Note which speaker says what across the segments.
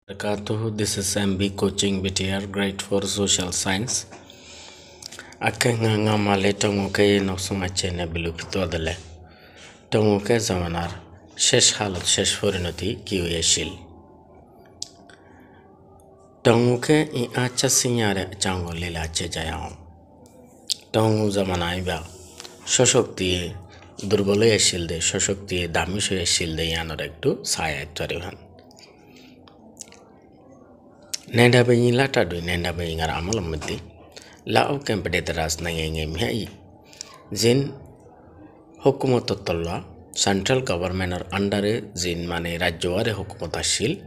Speaker 1: Wabarakatuh. This is MB Coaching BTR, Grade for Social Science. Akenga male tonguke no sumachene bilupito adale. Tonguke zamanar. Shesh halat shesh forinoti kiweshil. Tonguke I acha signare chango lila chejayao. Tongu zamanai ba. Shoshokti durbolo yeshilde, shoshokti damisho yeshilde yanorektu saya tarihan. Nenda bayi lata do nenda bayi ngar amal mudi la o kempede teras nangenge mihai zin hukumat tolla central government or under zin mane rajyare hukumat ashil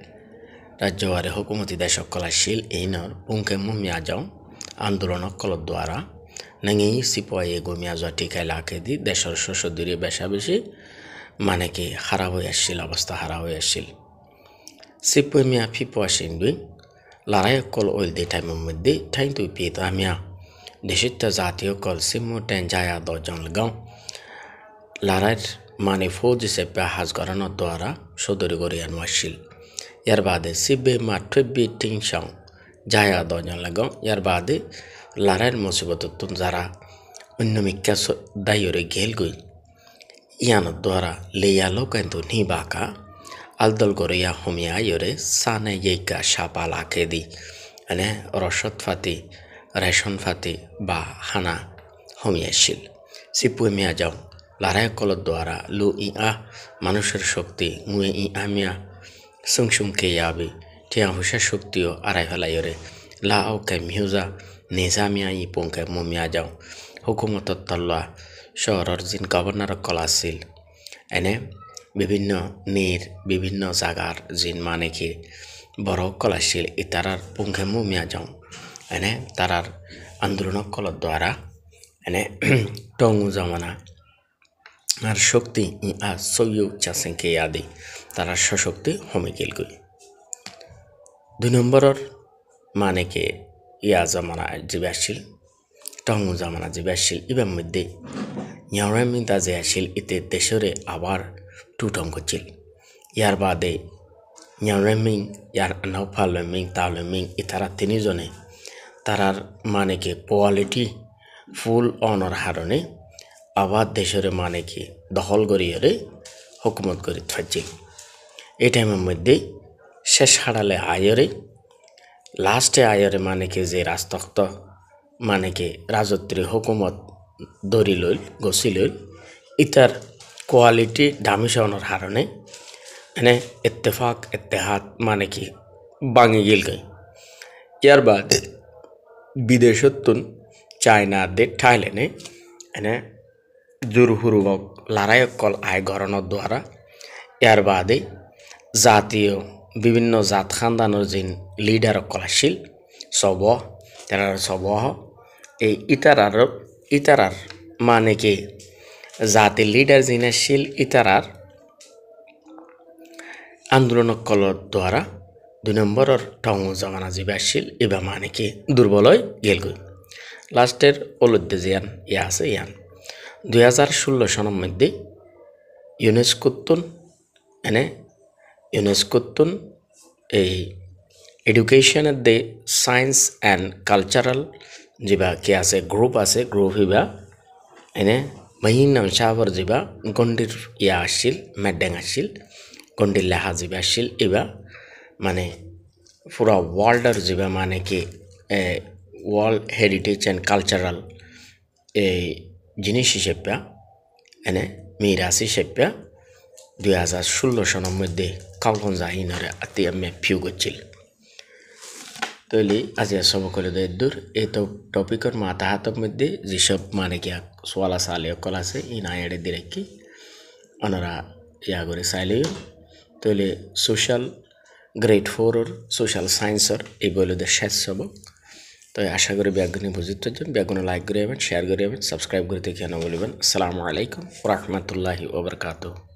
Speaker 1: rajyare hukumati deshokol ashil einor punke mumya jaw andolon kol dwara nangi sipoye gomya jati kailake di deshor shoshodire besha beshi mane ki harab hoye ashil obostha harab hoye ashil sipoye mia pipo ashindui Larai kol oil de time mudde time to pita amia deshita zatio kol simu tenjaya dojon lagaw Larai mane foj se pa has garano dwara shodori gorian washil yar bade sibbe ma trebbi tinshang jaya dojon lagaw yar bade Larai musibat tun zara unnamikka dayore gelgui yana dwara leya lokanto nibaka Aldol Goria Homia Yore Sane Yeka Shapala Kedi Ane Roshot Fati Reshon Fati Ba Hana Homia Shil Sipuemia Jaw Lare Kolodwara Lu Ia Manusher Shokti Mue I Amia Sungshum Keyabi Tia Husha Shoktio Arahala Yore La Oke Musa Nizamia Ipunke Mumia Jaw Hukumototolla Shororzin Governor Kolasil Ane বিভিন্ন নীর বিভিন্ন জাগার জিন মানে কি বড় কলাশীল ইতারার পুঙ্খেমু মিয়া যাও এনে তারার আন্দোলন কল দ্বারা এনে টঙ্গু জামানা আর শক্তি আর সৈয়ু চাসেঙ্কে আদি তারা সশক্তি হমে গেলগুই 2 নম্বরর মানে কি ইয়া জামানা জিবাশীল টঙ্গু জামানা জিবাশীল ইবার মধ্যে ইয়ারামি দাজে আসিল ইতে দেশরে আবার টুটং কচিল ইয়ার বাদে ইয়ারেমিং ইয়ার নাওফালেমিং তালেমিং ইতারা তিনজনে তারার মানে কি কোয়ালিটি ফুল অনর হারণে আবার দেশরে মানে কি দখল করিয়ে হুকুমত করি থাকছে এই টাইমের মধ্যে শেষ হারালে আয়রে লাস্টে আয়রে মানে কি যে রাজতক্ত মানে কি রাজত্রী হুকুমত দরি লইল গছি লইল ইতার কোয়ালিটি দামিশনের হারণে এনে ইত্তেফাক ইত্তেহাদ মানে কি বাঙি গেল গই ইয়ার বাদ বিদেশতুন চায়না দে থাইল্যান্ডে এনে জুরহুরুবক লড়াইক কল আয় গরণর দ্বারা ইয়ার বাদে জাতীয় বিভিন্ন জাত খানদানোর জিন লিডার কলাশীল সব তারার সব এই ইতারার মানে কি জাতি লিডার জিনাশীল ইতারার আন্দোলন কলর দ্বারা 2 নম্বরের টঙ্গু জামানা জিবাশীল এবা মানে কি দুর্বলই গেলগুই লাস্টের অলুদ্দে জিয়ান ইয়া আছে ইয়ান 2016 সনের মধ্যে ইউনেস্কোতুন এই এডুকেশনের দে সায়েন্স অ্যান্ড কালচারাল জিবা কি আছে গ্রুপ হিবা এনে महिना शावर जिबा गंडिर या आशिल मेडेंग आशिल गंडिर लेहा जिबा आशिल इबा माने पूरा वर्ल्डर जिबा माने कि वर्ल्ड हेरिटेज एंड कल्चरल जिनिस हिसेबा एने मिरास हिसेबा 2016 सনের মধ্যে কালগঞ্জা ইনরে আতিয়ামে ফিউ গছিল তৈলি আজি সবকলে দূর এই টপিকের মাথা হাতের মধ্যে যেসব মানে কি সোয়ালা সালে কল আছে ই না এড়ে দিয়ে কি ওনারা ইয়া করে চাইলেও তৈলি সোশ্যাল গ্রেড 4 ওর সোশ্যাল সায়েন্সর এই বইগুলোদের শেষ সবক তো আশা করি ব্যাগুনি বুঝিত ব্যাগুনি লাইক করে যাবেন শেয়ার করে যাবেন সাবস্ক্রাইব করে দেখে না বলবেন আসসালামু আলাইকুম ওয়া রাহমাতুল্লাহি ওয়া বারাকাতুহু